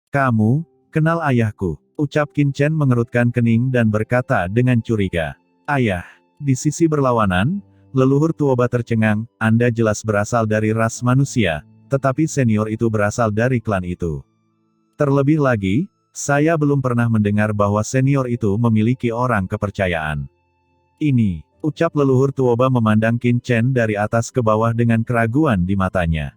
Kamu, kenal ayahku? Ucap Qin Chen mengerutkan kening dan berkata dengan curiga. Ayah. Di sisi berlawanan, leluhur Tuoba tercengang, Anda jelas berasal dari ras manusia, tetapi senior itu berasal dari klan itu. Terlebih lagi, saya belum pernah mendengar bahwa senior itu memiliki orang kepercayaan. Ini, ucap leluhur Tuoba memandang Qin Chen dari atas ke bawah dengan keraguan di matanya.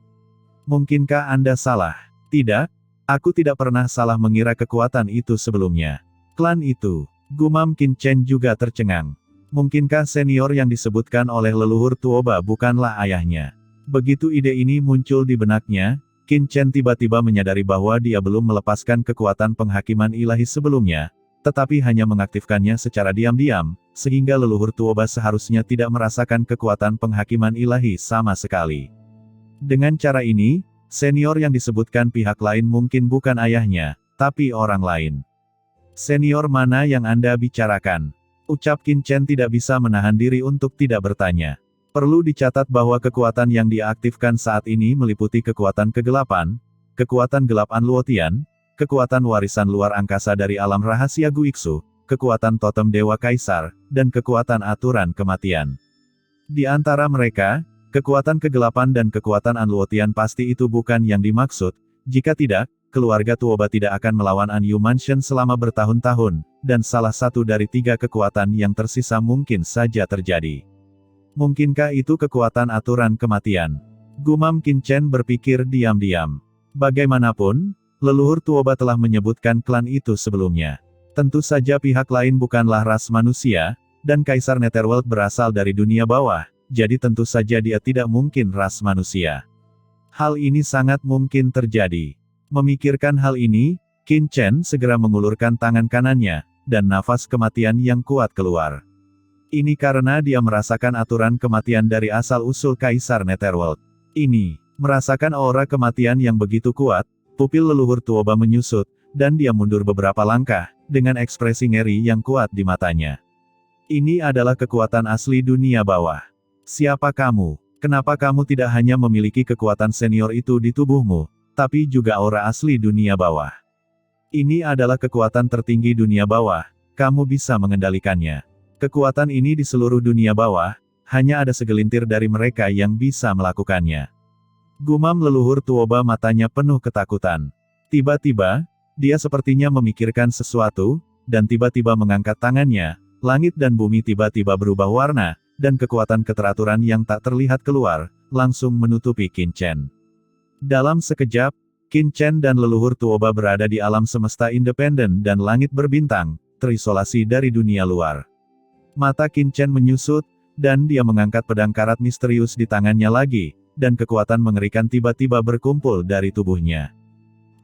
Mungkinkah Anda salah? Tidak, aku tidak pernah salah mengira kekuatan itu sebelumnya. Klan itu, gumam Qin Chen juga tercengang. Mungkinkah senior yang disebutkan oleh leluhur Tuoba bukanlah ayahnya? Begitu ide ini muncul di benaknya, Qin Chen tiba-tiba menyadari bahwa dia belum melepaskan kekuatan penghakiman ilahi sebelumnya, tetapi hanya mengaktifkannya secara diam-diam, sehingga leluhur Tuoba seharusnya tidak merasakan kekuatan penghakiman ilahi sama sekali. Dengan cara ini, senior yang disebutkan pihak lain mungkin bukan ayahnya, tapi orang lain. Senior mana yang Anda bicarakan? Ucap Qin Chen tidak bisa menahan diri untuk tidak bertanya. Perlu dicatat bahwa kekuatan yang dia aktifkan saat ini meliputi kekuatan kegelapan, kekuatan gelap Anluotian, kekuatan warisan luar angkasa dari alam rahasia Guiksu, kekuatan totem Dewa Kaisar, dan kekuatan aturan kematian. Di antara mereka, kekuatan kegelapan dan kekuatan Anluotian pasti itu bukan yang dimaksud, jika tidak, keluarga Tuoba tidak akan melawan Anyu Mansion selama bertahun-tahun, dan salah satu dari 3 kekuatan yang tersisa mungkin saja terjadi. Mungkinkah itu kekuatan aturan kematian? Gumam Qin Chen berpikir diam-diam. Bagaimanapun, leluhur Tuoba telah menyebutkan klan itu sebelumnya. Tentu saja pihak lain bukanlah ras manusia, dan Kaisar Netherworld berasal dari dunia bawah, jadi tentu saja dia tidak mungkin ras manusia. Hal ini sangat mungkin terjadi. Memikirkan hal ini, Qin Chen segera mengulurkan tangan kanannya, dan nafas kematian yang kuat keluar. Ini karena dia merasakan aturan kematian dari asal-usul Kaisar Netherworld. Ini, merasakan aura kematian yang begitu kuat, pupil leluhur Tuoba menyusut, dan dia mundur beberapa langkah, dengan ekspresi ngeri yang kuat di matanya. Ini adalah kekuatan asli dunia bawah. Siapa kamu? Kenapa kamu tidak hanya memiliki kekuatan senior itu di tubuhmu, tapi juga aura asli dunia bawah? Ini adalah kekuatan tertinggi dunia bawah, kamu bisa mengendalikannya. Kekuatan ini di seluruh dunia bawah, hanya ada segelintir dari mereka yang bisa melakukannya. Gumam leluhur Tuoba matanya penuh ketakutan. Tiba-tiba, dia sepertinya memikirkan sesuatu, dan tiba-tiba mengangkat tangannya, langit dan bumi tiba-tiba berubah warna, dan kekuatan keteraturan yang tak terlihat keluar, langsung menutupi Qin Chen. Dalam sekejap, Qin Chen dan leluhur Tuoba berada di alam semesta independen dan langit berbintang, terisolasi dari dunia luar. Mata Qin Chen menyusut, dan dia mengangkat pedang karat misterius di tangannya lagi, dan kekuatan mengerikan tiba-tiba berkumpul dari tubuhnya.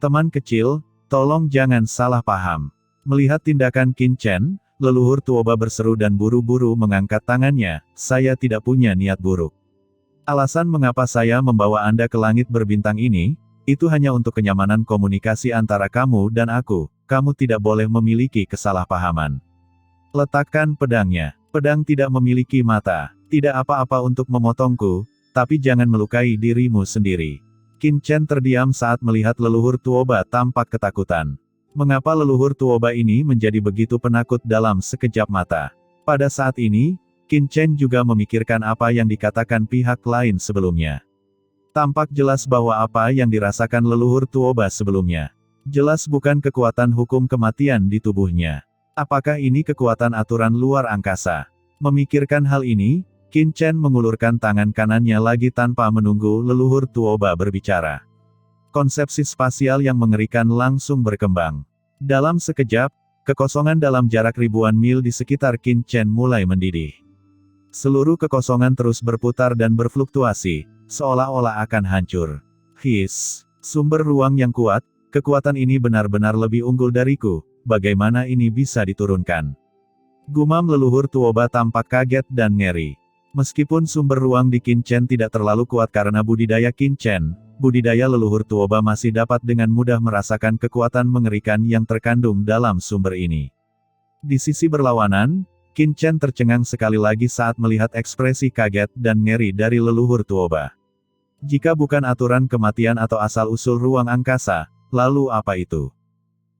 Teman kecil, tolong jangan salah paham. Melihat tindakan Qin Chen, leluhur Tuoba berseru dan buru-buru mengangkat tangannya, saya tidak punya niat buruk. Alasan mengapa saya membawa Anda ke langit berbintang ini, itu hanya untuk kenyamanan komunikasi antara kamu dan aku, kamu tidak boleh memiliki kesalahpahaman. Letakkan pedangnya. Pedang tidak memiliki mata, tidak apa-apa untuk memotongku, tapi jangan melukai dirimu sendiri. Qin Chen terdiam saat melihat leluhur Tuoba tampak ketakutan. Mengapa leluhur Tuoba ini menjadi begitu penakut dalam sekejap mata? Pada saat ini, Qin Chen juga memikirkan apa yang dikatakan pihak lain sebelumnya. Tampak jelas bahwa apa yang dirasakan leluhur Tuoba sebelumnya, jelas bukan kekuatan hukum kematian di tubuhnya. Apakah ini kekuatan aturan luar angkasa? Memikirkan hal ini, Qin Chen mengulurkan tangan kanannya lagi tanpa menunggu leluhur Tuoba berbicara. Konsepsi spasial yang mengerikan langsung berkembang. Dalam sekejap, kekosongan dalam jarak ribuan mil di sekitar Qin Chen mulai mendidih. Seluruh kekosongan terus berputar dan berfluktuasi, seolah-olah akan hancur. His, sumber ruang yang kuat, kekuatan ini benar-benar lebih unggul dariku, bagaimana ini bisa diturunkan? Gumam leluhur Tuoba tampak kaget dan ngeri. Meskipun sumber ruang di Qin Chen tidak terlalu kuat karena budidaya Qin Chen, budidaya leluhur Tuoba masih dapat dengan mudah merasakan kekuatan mengerikan yang terkandung dalam sumber ini. Di sisi berlawanan, Qin Chen tercengang sekali lagi saat melihat ekspresi kaget dan ngeri dari leluhur Tuoba. Jika bukan aturan kematian atau asal-usul ruang angkasa, lalu apa itu?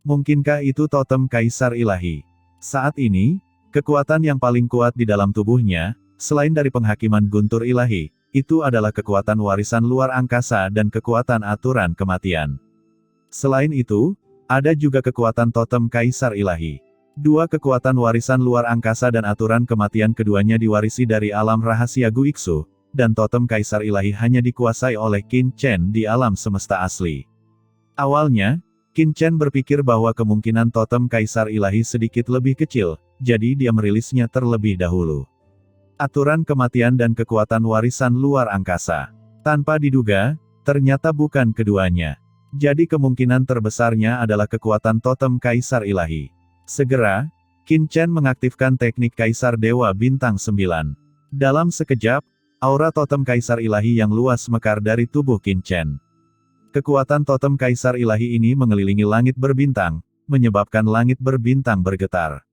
Mungkinkah itu totem kaisar ilahi? Saat ini, kekuatan yang paling kuat di dalam tubuhnya, selain dari penghakiman guntur ilahi, itu adalah kekuatan warisan luar angkasa dan kekuatan aturan kematian. Selain itu, ada juga kekuatan totem kaisar ilahi. Dua kekuatan warisan luar angkasa dan aturan kematian keduanya diwarisi dari alam rahasia Guiksu, dan totem kaisar ilahi hanya dikuasai oleh Qin Chen di alam semesta asli. Awalnya, Qin Chen berpikir bahwa kemungkinan totem kaisar ilahi sedikit lebih kecil, jadi dia merilisnya terlebih dahulu. Aturan kematian dan kekuatan warisan luar angkasa. Tanpa diduga, ternyata bukan keduanya. Jadi kemungkinan terbesarnya adalah kekuatan totem kaisar ilahi. Segera, Qin Chen mengaktifkan teknik Kaisar Dewa Bintang 9. Dalam sekejap, aura totem kaisar ilahi yang luas mekar dari tubuh Qin Chen. Kekuatan totem kaisar ilahi ini mengelilingi langit berbintang, menyebabkan langit berbintang bergetar.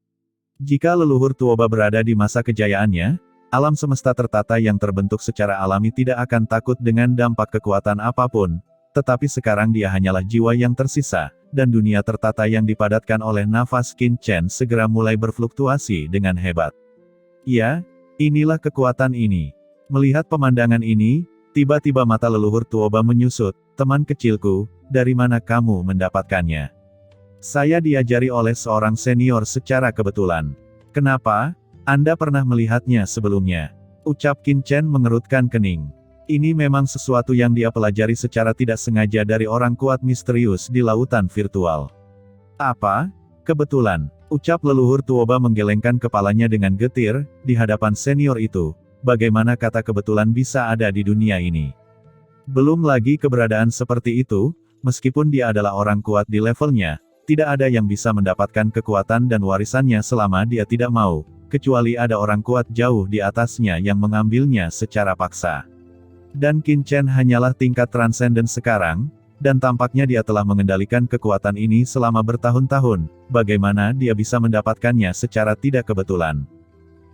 Jika leluhur Tuoba berada di masa kejayaannya, alam semesta tertata yang terbentuk secara alami tidak akan takut dengan dampak kekuatan apapun, tetapi sekarang dia hanyalah jiwa yang tersisa, dan dunia tertata yang dipadatkan oleh nafas Qin Chen segera mulai berfluktuasi dengan hebat. Ya, inilah kekuatan ini. Melihat pemandangan ini, tiba-tiba mata leluhur Tuoba menyusut. Teman kecilku, dari mana kamu mendapatkannya? Saya diajari oleh seorang senior secara kebetulan. Kenapa? Anda pernah melihatnya sebelumnya? Ucap Qin Chen mengerutkan kening. Ini memang sesuatu yang dia pelajari secara tidak sengaja dari orang kuat misterius di lautan virtual. Apa? Kebetulan, ucap leluhur Tuoba menggelengkan kepalanya dengan getir, di hadapan senior itu. Bagaimana kata kebetulan bisa ada di dunia ini? Belum lagi keberadaan seperti itu, meskipun dia adalah orang kuat di levelnya, tidak ada yang bisa mendapatkan kekuatan dan warisannya selama dia tidak mau, kecuali ada orang kuat jauh di atasnya yang mengambilnya secara paksa. Dan Qin Chen hanyalah tingkat transenden sekarang, dan tampaknya dia telah mengendalikan kekuatan ini selama bertahun-tahun, bagaimana dia bisa mendapatkannya secara tidak kebetulan.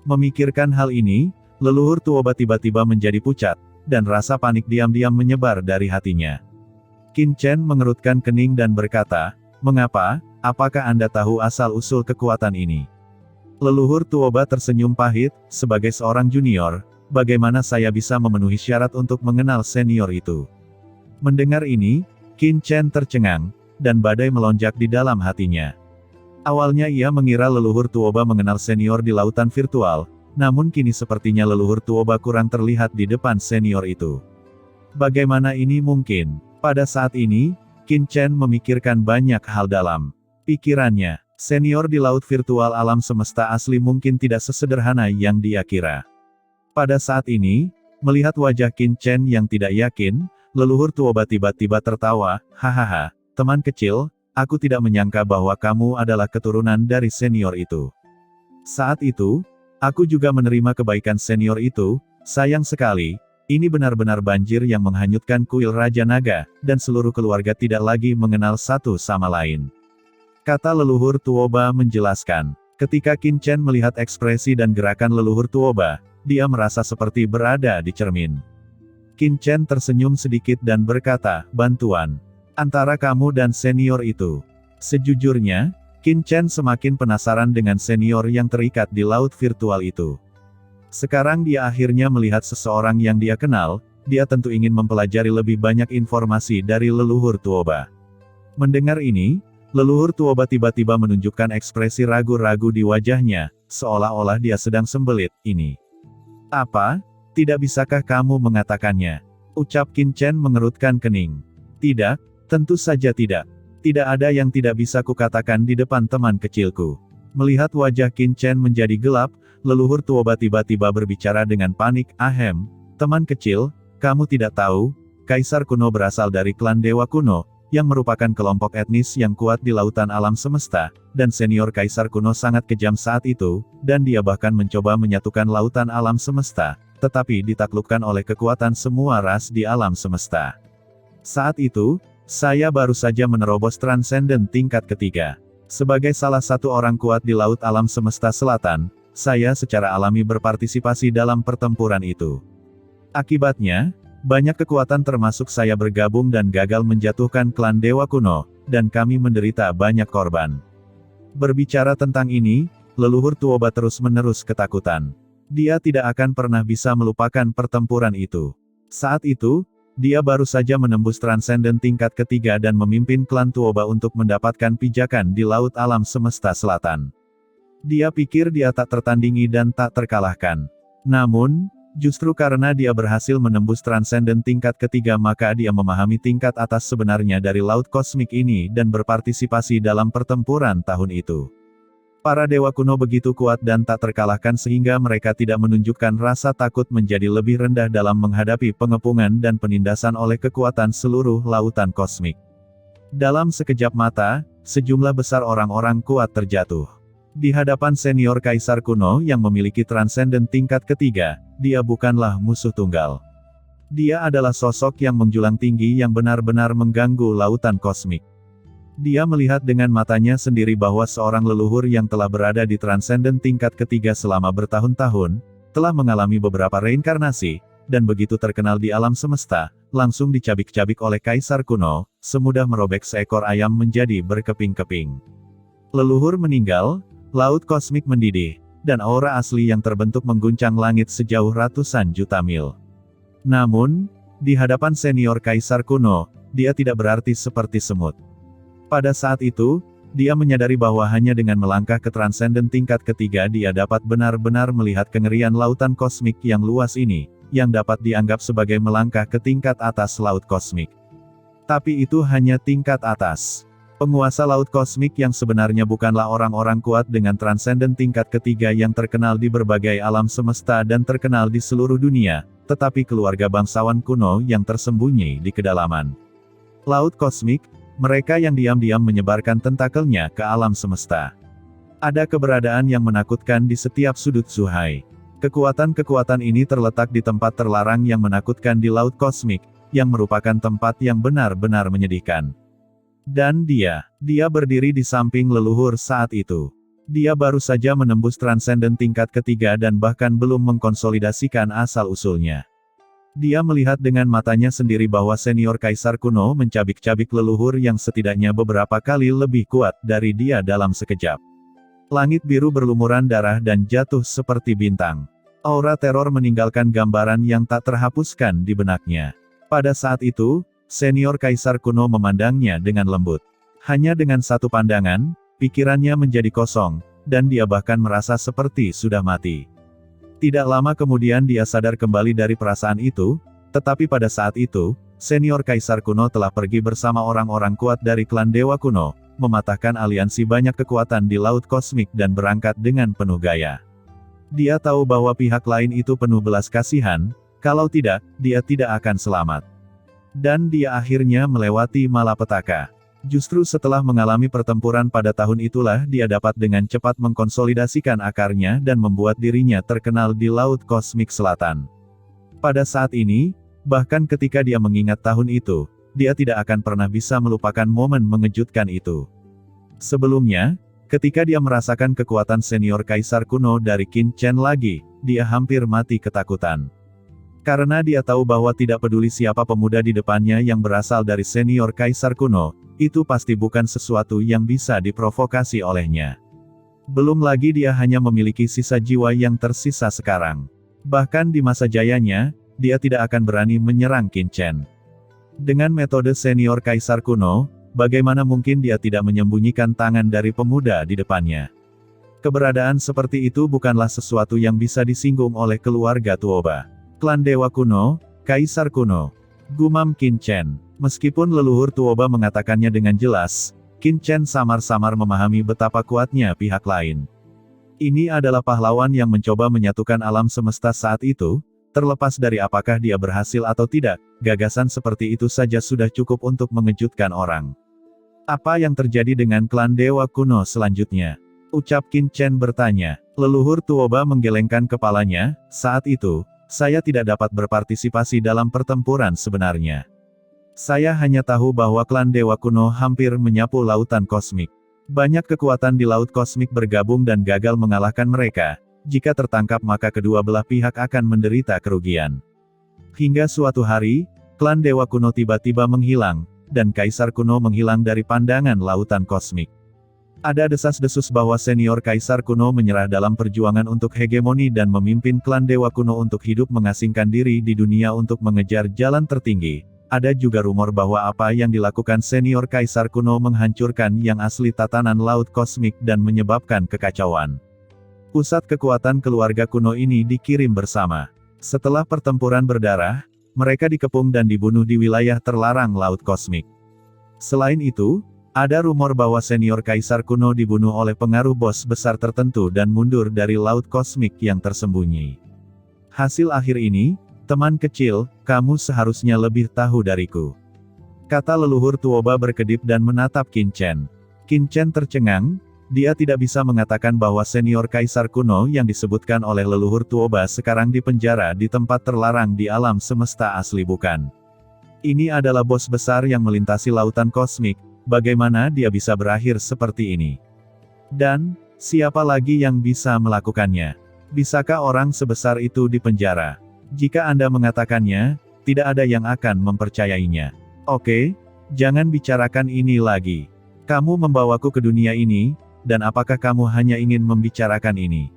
Memikirkan hal ini, leluhur Tuoba tiba-tiba menjadi pucat, dan rasa panik diam-diam menyebar dari hatinya. Qin Chen mengerutkan kening dan berkata, "Mengapa? Apakah Anda tahu asal-usul kekuatan ini?" Leluhur Tuoba tersenyum pahit, sebagai seorang junior, bagaimana saya bisa memenuhi syarat untuk mengenal senior itu? Mendengar ini, Qin Chen tercengang, dan badai melonjak di dalam hatinya. Awalnya ia mengira leluhur Tuoba mengenal senior di lautan virtual, namun kini sepertinya leluhur Tuoba kurang terlihat di depan senior itu. Bagaimana ini mungkin? Pada saat ini, Qin Chen memikirkan banyak hal dalam pikirannya. Senior di laut virtual alam semesta asli mungkin tidak sesederhana yang dia kira. Pada saat ini, melihat wajah Qin Chen yang tidak yakin, leluhur Tuoba tiba-tiba tertawa, "Hahaha, teman kecil, aku tidak menyangka bahwa kamu adalah keturunan dari senior itu. Saat itu, aku juga menerima kebaikan senior itu, sayang sekali, ini benar-benar banjir yang menghanyutkan kuil Raja Naga, dan seluruh keluarga tidak lagi mengenal satu sama lain." Kata leluhur Tuoba menjelaskan. Ketika Qin Chen melihat ekspresi dan gerakan leluhur Tuoba, dia merasa seperti berada di cermin. Qin Chen tersenyum sedikit dan berkata, "Bantuan antara kamu dan senior itu." Sejujurnya, Qin Chen semakin penasaran dengan senior yang terikat di laut virtual itu. Sekarang dia akhirnya melihat seseorang yang dia kenal, dia tentu ingin mempelajari lebih banyak informasi dari leluhur Tuoba. Mendengar ini, leluhur Tuoba tiba-tiba menunjukkan ekspresi ragu-ragu di wajahnya, seolah-olah dia sedang sembelit. "Ini apa? Tidak bisakah kamu mengatakannya?" Ucap Qin Chen mengerutkan kening. "Tidak, tentu saja tidak. Tidak ada yang tidak bisa kukatakan di depan teman kecilku." Melihat wajah Qin Chen menjadi gelap, leluhur Tuoba tiba-tiba berbicara dengan panik, "Ahem, teman kecil, kamu tidak tahu, Kaisar kuno berasal dari klan Dewa Kuno, yang merupakan kelompok etnis yang kuat di lautan alam semesta, dan senior Kaisar kuno sangat kejam saat itu, dan dia bahkan mencoba menyatukan lautan alam semesta, tetapi ditaklukkan oleh kekuatan semua ras di alam semesta. Saat itu, saya baru saja menerobos transenden tingkat ketiga. Sebagai salah satu orang kuat di laut alam semesta selatan, saya secara alami berpartisipasi dalam pertempuran itu. Akibatnya, banyak kekuatan termasuk saya bergabung dan gagal menjatuhkan klan Dewa Kuno, dan kami menderita banyak korban. Berbicara tentang ini, leluhur Tuoba terus-menerus ketakutan. Dia tidak akan pernah bisa melupakan pertempuran itu. Saat itu, dia baru saja menembus transenden tingkat ketiga dan memimpin klan Tuoba untuk mendapatkan pijakan di Laut Alam Semesta Selatan. Dia pikir dia tak tertandingi dan tak terkalahkan. Namun, justru karena dia berhasil menembus transenden tingkat ketiga maka dia memahami tingkat atas sebenarnya dari Laut Kosmik ini dan berpartisipasi dalam pertempuran tahun itu. Para dewa kuno begitu kuat dan tak terkalahkan sehingga mereka tidak menunjukkan rasa takut menjadi lebih rendah dalam menghadapi pengepungan dan penindasan oleh kekuatan seluruh lautan kosmik. Dalam sekejap mata, sejumlah besar orang-orang kuat terjatuh. Di hadapan senior kaisar kuno yang memiliki transenden tingkat ketiga, dia bukanlah musuh tunggal. Dia adalah sosok yang menjulang tinggi yang benar-benar mengganggu lautan kosmik. Dia melihat dengan matanya sendiri bahwa seorang leluhur yang telah berada di transenden tingkat ketiga selama bertahun-tahun, telah mengalami beberapa reinkarnasi, dan begitu terkenal di alam semesta, langsung dicabik-cabik oleh kaisar kuno, semudah merobek seekor ayam menjadi berkeping-keping. Leluhur meninggal, laut kosmik mendidih, dan aura asli yang terbentuk mengguncang langit sejauh ratusan juta mil. Namun, di hadapan senior kaisar kuno, dia tidak berarti seperti semut. Pada saat itu, dia menyadari bahwa hanya dengan melangkah ke transenden tingkat ketiga dia dapat benar-benar melihat kengerian lautan kosmik yang luas ini, yang dapat dianggap sebagai melangkah ke tingkat atas laut kosmik. Tapi itu hanya tingkat atas. Penguasa laut kosmik yang sebenarnya bukanlah orang-orang kuat dengan transenden tingkat ketiga yang terkenal di berbagai alam semesta dan terkenal di seluruh dunia, tetapi keluarga bangsawan kuno yang tersembunyi di kedalaman laut kosmik. Mereka yang diam-diam menyebarkan tentakelnya ke alam semesta. Ada keberadaan yang menakutkan di setiap sudut Zuhai. Kekuatan-kekuatan ini terletak di tempat terlarang yang menakutkan di laut kosmik, yang merupakan tempat yang benar-benar menyedihkan. Dan dia berdiri di samping leluhur saat itu. Dia baru saja menembus transenden tingkat ketiga dan bahkan belum mengkonsolidasikan asal-usulnya. Dia melihat dengan matanya sendiri bahwa senior kaisar kuno mencabik-cabik leluhur yang setidaknya beberapa kali lebih kuat dari dia dalam sekejap. Langit biru berlumuran darah dan jatuh seperti bintang. Aura teror meninggalkan gambaran yang tak terhapuskan di benaknya. Pada saat itu, senior kaisar kuno memandangnya dengan lembut. Hanya dengan satu pandangan, pikirannya menjadi kosong, dan dia bahkan merasa seperti sudah mati. Tidak lama kemudian dia sadar kembali dari perasaan itu, tetapi pada saat itu, senior kaisar kuno telah pergi bersama orang-orang kuat dari klan dewa kuno, mematahkan aliansi banyak kekuatan di laut kosmik dan berangkat dengan penuh gaya. Dia tahu bahwa pihak lain itu penuh belas kasihan, kalau tidak, dia tidak akan selamat. Dan dia akhirnya melewati malapetaka. Justru setelah mengalami pertempuran pada tahun itulah dia dapat dengan cepat mengkonsolidasikan akarnya dan membuat dirinya terkenal di laut kosmik selatan. Pada saat ini, bahkan ketika dia mengingat tahun itu, dia tidak akan pernah bisa melupakan momen mengejutkan itu. Sebelumnya, ketika dia merasakan kekuatan senior kaisar kuno dari Qin Chen lagi, dia hampir mati ketakutan. Karena dia tahu bahwa tidak peduli siapa pemuda di depannya yang berasal dari senior kaisar kuno, itu pasti bukan sesuatu yang bisa diprovokasi olehnya. Belum lagi dia hanya memiliki sisa jiwa yang tersisa sekarang. Bahkan di masa jayanya, dia tidak akan berani menyerang Qin Chen. Dengan metode senior kaisar kuno, bagaimana mungkin dia tidak menyembunyikan tangan dari pemuda di depannya? Keberadaan seperti itu bukanlah sesuatu yang bisa disinggung oleh keluarga Tuoba. Klan Dewa Kuno, Kaisar Kuno. Gumam Qin Chen. Meskipun leluhur Tuoba mengatakannya dengan jelas, Qin Chen samar-samar memahami betapa kuatnya pihak lain. Ini adalah pahlawan yang mencoba menyatukan alam semesta saat itu, terlepas dari apakah dia berhasil atau tidak, gagasan seperti itu saja sudah cukup untuk mengejutkan orang. Apa yang terjadi dengan klan Dewa Kuno selanjutnya? Ucap Qin Chen bertanya. Leluhur Tuoba menggelengkan kepalanya, saat itu, saya tidak dapat berpartisipasi dalam pertempuran sebenarnya. Saya hanya tahu bahwa klan Dewa Kuno hampir menyapu lautan kosmik. Banyak kekuatan di laut kosmik bergabung dan gagal mengalahkan mereka. Jika tertangkap maka kedua belah pihak akan menderita kerugian. Hingga suatu hari, klan Dewa Kuno tiba-tiba menghilang, dan Kaisar kuno menghilang dari pandangan lautan kosmik. Ada desas-desus bahwa senior Kaisar kuno menyerah dalam perjuangan untuk hegemoni dan memimpin klan Dewa kuno untuk hidup mengasingkan diri di dunia untuk mengejar jalan tertinggi. Ada juga rumor bahwa apa yang dilakukan senior Kaisar kuno menghancurkan yang asli tatanan laut kosmik dan menyebabkan kekacauan. Pusat kekuatan keluarga kuno ini dikirim bersama. Setelah pertempuran berdarah, mereka dikepung dan dibunuh di wilayah terlarang laut kosmik. Selain itu, ada rumor bahwa senior Kaisar kuno dibunuh oleh pengaruh bos besar tertentu dan mundur dari laut kosmik yang tersembunyi. Hasil akhir ini, teman kecil, kamu seharusnya lebih tahu dariku. Kata leluhur Tuoba berkedip dan menatap Qin Chen. Qin Chen tercengang, dia tidak bisa mengatakan bahwa senior Kaisar kuno yang disebutkan oleh leluhur Tuoba sekarang dipenjara di tempat terlarang di alam semesta asli bukan. Ini adalah bos besar yang melintasi lautan kosmik, bagaimana dia bisa berakhir seperti ini? Dan, siapa lagi yang bisa melakukannya? Bisakah orang sebesar itu dipenjara? Jika Anda mengatakannya, tidak ada yang akan mempercayainya. Oke, jangan bicarakan ini lagi. Kamu membawaku ke dunia ini, dan apakah kamu hanya ingin membicarakan ini?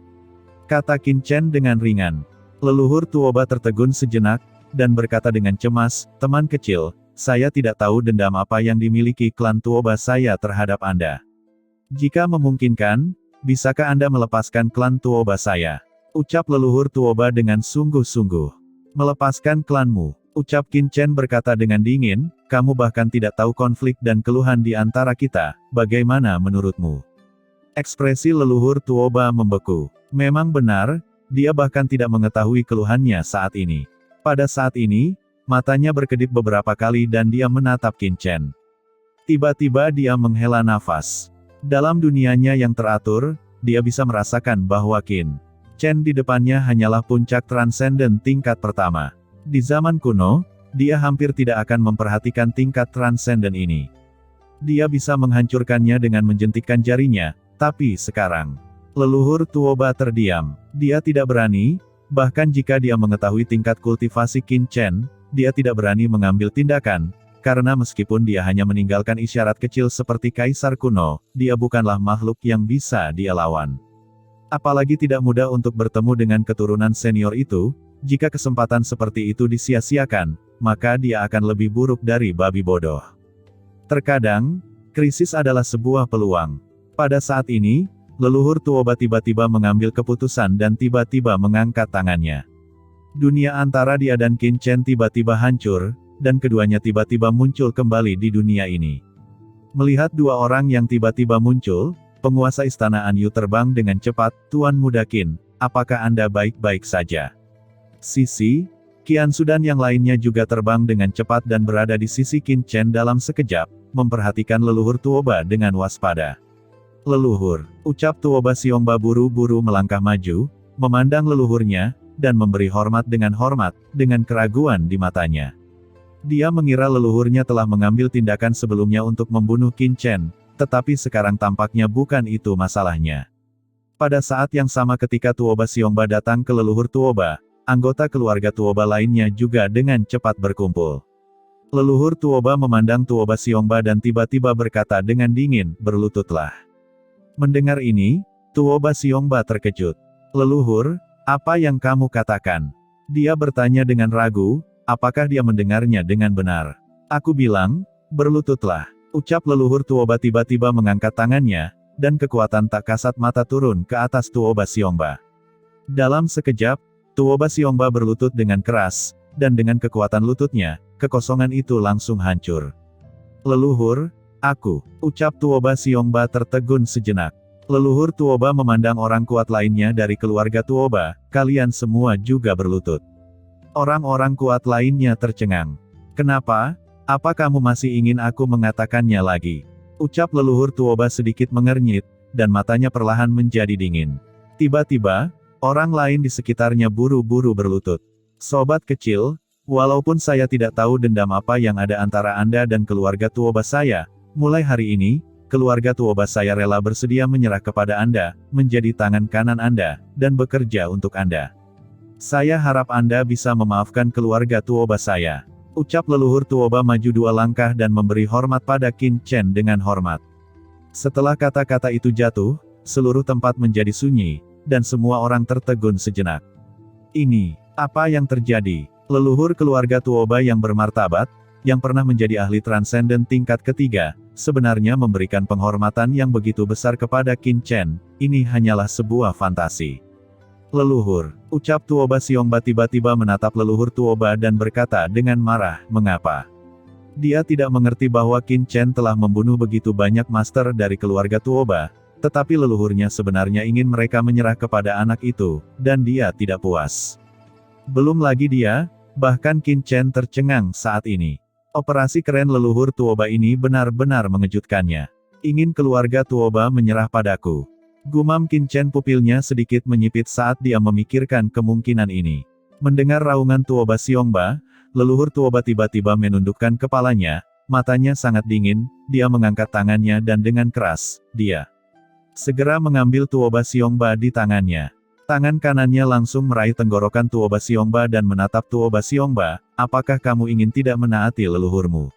Kata Qin Chen dengan ringan. Leluhur Tuoba tertegun sejenak, dan berkata dengan cemas, teman kecil, saya tidak tahu dendam apa yang dimiliki klan Tuoba saya terhadap Anda. Jika memungkinkan, bisakah Anda melepaskan klan Tuoba saya? Ucap leluhur Tuoba dengan sungguh-sungguh. Melepaskan klanmu, ucap Qin Chen berkata dengan dingin, kamu bahkan tidak tahu konflik dan keluhan di antara kita, bagaimana menurutmu? Ekspresi leluhur Tuoba membeku. Memang benar, dia bahkan tidak mengetahui keluhannya saat ini. Pada saat ini, matanya berkedip beberapa kali dan dia menatap Qin Chen. Tiba-tiba dia menghela nafas. Dalam dunianya yang teratur, dia bisa merasakan bahwa Qin Chen di depannya hanyalah puncak transenden tingkat pertama. Di zaman kuno, dia hampir tidak akan memperhatikan tingkat transenden ini. Dia bisa menghancurkannya dengan menjentikkan jarinya, tapi sekarang, leluhur Tuoba terdiam. Dia tidak berani, bahkan jika dia mengetahui tingkat kultivasi Qin Chen, dia tidak berani mengambil tindakan, karena meskipun dia hanya meninggalkan isyarat kecil seperti Kaisar kuno, dia bukanlah makhluk yang bisa dia lawan. Apalagi tidak mudah untuk bertemu dengan keturunan senior itu, jika kesempatan seperti itu disia-siakan, maka dia akan lebih buruk dari babi bodoh. Terkadang, krisis adalah sebuah peluang. Pada saat ini, leluhur Tuoba tiba-tiba mengambil keputusan dan tiba-tiba mengangkat tangannya. Dunia antara dia dan Qin Chen tiba-tiba hancur, dan keduanya tiba-tiba muncul kembali di dunia ini. Melihat dua orang yang tiba-tiba muncul, penguasa istana Anyu terbang dengan cepat, Tuan Muda Qin, apakah Anda baik-baik saja? Sisi, Qiansu dan yang lainnya juga terbang dengan cepat dan berada di sisi Qin Chen dalam sekejap, memperhatikan leluhur Tuoba dengan waspada. Leluhur, ucap Tuoba Xiongba buru-buru melangkah maju, memandang leluhurnya, dan memberi hormat, dengan keraguan di matanya. Dia mengira leluhurnya telah mengambil tindakan sebelumnya untuk membunuh Qin Chen, tetapi sekarang tampaknya bukan itu masalahnya. Pada saat yang sama ketika Tuoba Xiongba datang ke leluhur Tuoba, anggota keluarga Tuoba lainnya juga dengan cepat berkumpul. Leluhur Tuoba memandang Tuoba Xiongba dan tiba-tiba berkata dengan dingin, berlututlah. Mendengar ini, Tuoba Xiongba terkejut. Leluhur, apa yang kamu katakan? Dia bertanya dengan ragu, apakah dia mendengarnya dengan benar? Aku bilang, berlututlah. Ucap leluhur Tuoba tiba-tiba mengangkat tangannya, dan kekuatan tak kasat mata turun ke atas Tuoba Xiongba. Dalam sekejap, Tuoba Xiongba berlutut dengan keras, dan dengan kekuatan lututnya, kekosongan itu langsung hancur. Leluhur, aku, ucap Tuoba Xiongba tertegun sejenak. Leluhur Tuoba memandang orang kuat lainnya dari keluarga Tuoba, kalian semua juga berlutut. Orang-orang kuat lainnya tercengang. Kenapa? Apa kamu masih ingin aku mengatakannya lagi? Ucap leluhur Tuoba sedikit mengernyit, dan matanya perlahan menjadi dingin. Tiba-tiba, orang lain di sekitarnya buru-buru berlutut. Sobat kecil, walaupun saya tidak tahu dendam apa yang ada antara Anda dan keluarga Tuoba saya, mulai hari ini, keluarga Tuoba saya rela bersedia menyerah kepada Anda, menjadi tangan kanan Anda, dan bekerja untuk Anda. Saya harap Anda bisa memaafkan keluarga Tuoba saya. Ucap leluhur Tuoba maju 2 langkah dan memberi hormat pada Qin Chen dengan hormat. Setelah kata-kata itu jatuh, seluruh tempat menjadi sunyi, dan semua orang tertegun sejenak. Ini, apa yang terjadi? Leluhur keluarga Tuoba yang bermartabat, yang pernah menjadi ahli transenden tingkat ketiga, sebenarnya memberikan penghormatan yang begitu besar kepada Qin Chen. Ini hanyalah sebuah fantasi. Leluhur, ucap Tuoba Xiongba tiba-tiba menatap leluhur Tuoba dan berkata dengan marah, mengapa? Dia tidak mengerti bahwa Qin Chen telah membunuh begitu banyak master dari keluarga Tuoba, tetapi leluhurnya sebenarnya ingin mereka menyerah kepada anak itu, dan dia tidak puas. Belum lagi dia, bahkan Qin Chen tercengang saat ini. Operasi keren leluhur Tuoba ini benar-benar mengejutkannya. Ingin keluarga Tuoba menyerah padaku. Gumam Qin Chen, pupilnya sedikit menyipit saat dia memikirkan kemungkinan ini. Mendengar raungan Tuoba Xiongba, leluhur Tuoba tiba-tiba menundukkan kepalanya, matanya sangat dingin, dia mengangkat tangannya dan dengan keras, dia segera mengambil Tuoba Xiongba di tangannya. Tangan kanannya langsung meraih tenggorokan Tuoba Xiongba dan menatap Tuoba Xiongba, apakah kamu ingin tidak menaati leluhurmu?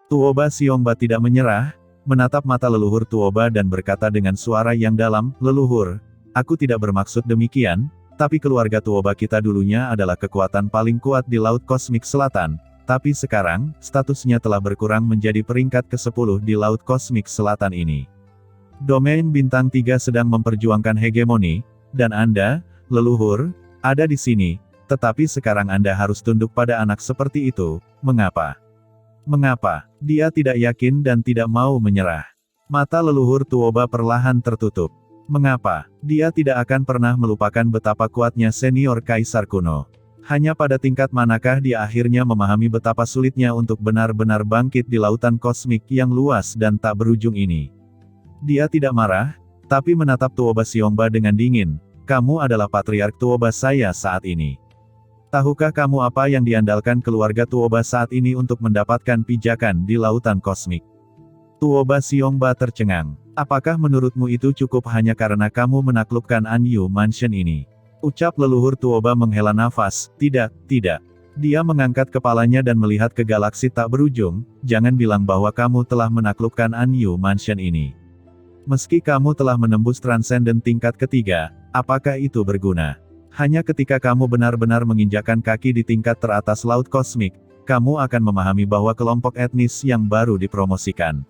Tuoba Xiongba tidak menyerah, menatap mata leluhur Tuoba dan berkata dengan suara yang dalam, leluhur, aku tidak bermaksud demikian, tapi keluarga Tuoba kita dulunya adalah kekuatan paling kuat di Laut Kosmik Selatan, tapi sekarang, statusnya telah berkurang menjadi peringkat ke-10 di Laut Kosmik Selatan ini. Domain Bintang 3 sedang memperjuangkan hegemoni, dan Anda, leluhur, ada di sini, tetapi sekarang Anda harus tunduk pada anak seperti itu, mengapa? Mengapa? Dia tidak yakin dan tidak mau menyerah. Mata leluhur Tuoba perlahan tertutup. Mengapa? Dia tidak akan pernah melupakan betapa kuatnya senior kaisar kuno. Hanya pada tingkat manakah dia akhirnya memahami betapa sulitnya untuk benar-benar bangkit di lautan kosmik yang luas dan tak berujung ini. Dia tidak marah, tapi menatap Tuoba Xiongba dengan dingin. Kamu adalah patriark Tuoba saya saat ini. Tahukah kamu apa yang diandalkan keluarga Tuoba saat ini untuk mendapatkan pijakan di lautan kosmik? Tuoba Xiongba tercengang. Apakah menurutmu itu cukup hanya karena kamu menaklukkan Anyu Mansion ini? Ucap leluhur Tuoba menghela nafas, tidak, tidak. Dia mengangkat kepalanya dan melihat ke galaksi tak berujung, jangan bilang bahwa kamu telah menaklukkan Anyu Mansion ini. Meski kamu telah menembus transenden tingkat ketiga, apakah itu berguna? Hanya ketika kamu benar-benar menginjakkan kaki di tingkat teratas laut kosmik, kamu akan memahami bahwa kelompok etnis yang baru dipromosikan.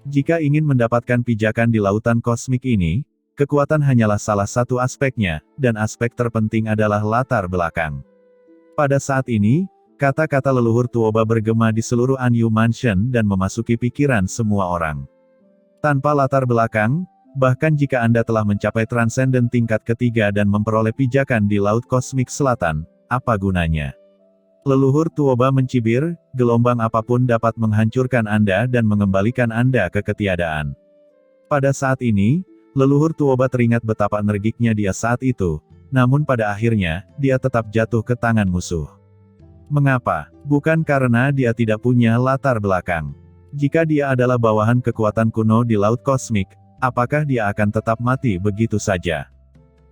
Jika ingin mendapatkan pijakan di lautan kosmik ini, kekuatan hanyalah salah satu aspeknya, dan aspek terpenting adalah latar belakang. Pada saat ini, kata-kata leluhur Tuoba bergema di seluruh Anyu Mansion dan memasuki pikiran semua orang. Tanpa latar belakang, bahkan jika Anda telah mencapai transenden tingkat ketiga dan memperoleh pijakan di Laut Kosmik Selatan, apa gunanya? Leluhur Tuoba mencibir, gelombang apapun dapat menghancurkan Anda dan mengembalikan Anda ke ketiadaan. Pada saat ini, leluhur Tuoba teringat betapa energiknya dia saat itu, namun pada akhirnya, dia tetap jatuh ke tangan musuh. Mengapa? Bukan karena dia tidak punya latar belakang. Jika dia adalah bawahan kekuatan kuno di Laut Kosmik, apakah dia akan tetap mati begitu saja?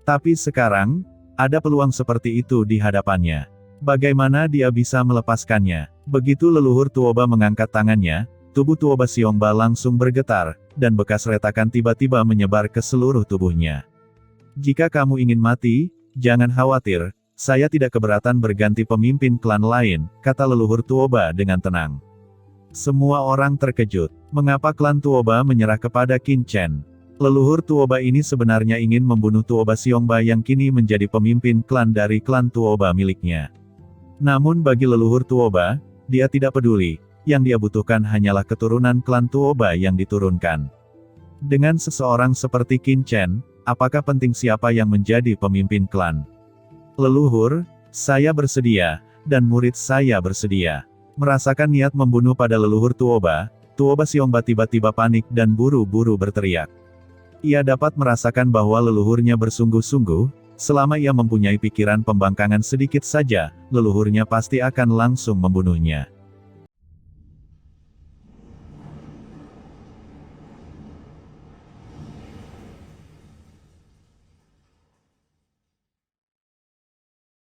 Tapi sekarang, ada peluang seperti itu di hadapannya. Bagaimana dia bisa melepaskannya? Begitu leluhur Tuoba mengangkat tangannya, tubuh Tuoba Xiongba langsung bergetar, dan bekas retakan tiba-tiba menyebar ke seluruh tubuhnya. Jika kamu ingin mati, jangan khawatir, saya tidak keberatan berganti pemimpin klan lain, kata leluhur Tuoba dengan tenang. Semua orang terkejut. Mengapa klan Tuoba menyerah kepada Qin Chen? Leluhur Tuoba ini sebenarnya ingin membunuh Tuoba Xiongba yang kini menjadi pemimpin klan dari klan Tuoba miliknya. Namun bagi leluhur Tuoba, dia tidak peduli. Yang dia butuhkan hanyalah keturunan klan Tuoba yang diturunkan. Dengan seseorang seperti Qin Chen, apakah penting siapa yang menjadi pemimpin klan? Leluhur, saya bersedia, dan murid saya bersedia. Merasakan niat membunuh pada leluhur Tuoba, Tuoba Xiongba tiba-tiba panik dan buru-buru berteriak. Ia dapat merasakan bahwa leluhurnya bersungguh-sungguh, selama ia mempunyai pikiran pembangkangan sedikit saja, leluhurnya pasti akan langsung membunuhnya.